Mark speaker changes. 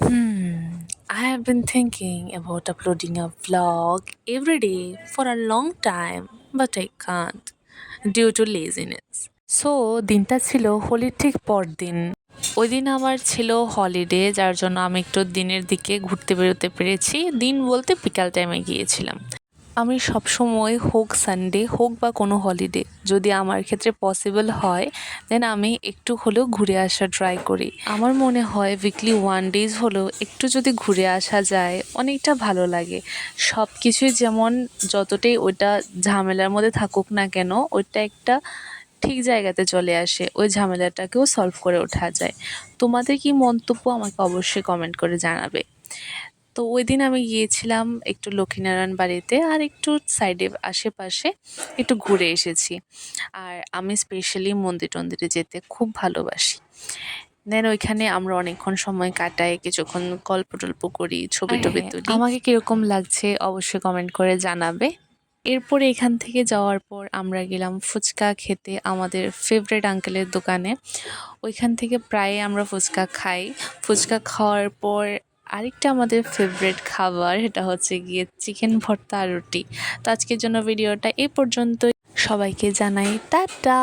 Speaker 1: I have been thinking about uploading a vlog every day for a long time, but I can't due to laziness. So দিনটা ছিল হোলির ঠিক পরদিন। ওই দিন আমার ছিল হলিডে, যার জন্য আমি একটু দিনের দিকে ঘুরতে বেরোতে পেরেছি। দিন বলতে বিকাল টাইমে গিয়েছিলাম। আমি সবসময় হোক সানডে হোক বা কোনো হলিডে, যদি আমার ক্ষেত্রে পসিবল হয় দেন আমি একটু হলেও ঘুরে আসার ট্রাই করি। আমার মনে হয় উইকলি 1 ডেজ হলেও একটু যদি ঘুরে আসা যায় অনেকটা ভালো লাগে। সব কিছুই যেমন যতটাই ওইটা ঝামেলার মধ্যে থাকুক না কেন, ওইটা একটা ঠিক জায়গাতে চলে আসে, ওই ঝামেলাটাকেও সলভ করে ওঠা যায়। তোমাদের কি মন্তব্য আমাকে অবশ্যই কমেন্ট করে জানাবে। তো ওই দিন আমি গিয়েছিলাম একটু লক্ষ্মীনারায়ণ বাড়িতে, আর একটু সাইডে আশেপাশে একটু ঘুরে এসেছি। আর আমি স্পেশালি মন্দির টন্দিরে যেতে খুব ভালোবাসি। দেন ওইখানে আমরা অনেকক্ষণ সময় কাটাই, কিছুক্ষণ গল্প টল্প করি, ছবি টবি তুলি। আমাকে কীরকম লাগছে অবশ্যই কমেন্ট করে জানাবে। এরপরে এখান থেকে যাওয়ার পর আমরা গেলাম ফুচকা খেতে আমাদের ফেভারিট আঙ্কেলের দোকানে। ওইখান থেকে প্রায় আমরা ফুচকা খাই। ফুচকা খাওয়ার পর আরেকটা আমাদের ফেভারিট খাবার, এটা হচ্ছে গিয়ে চিকেন ভর্তা আর রুটি। তো আজকের জন্য ভিডিওটা এই পর্যন্তই। সবাইকে জানাই টাটা।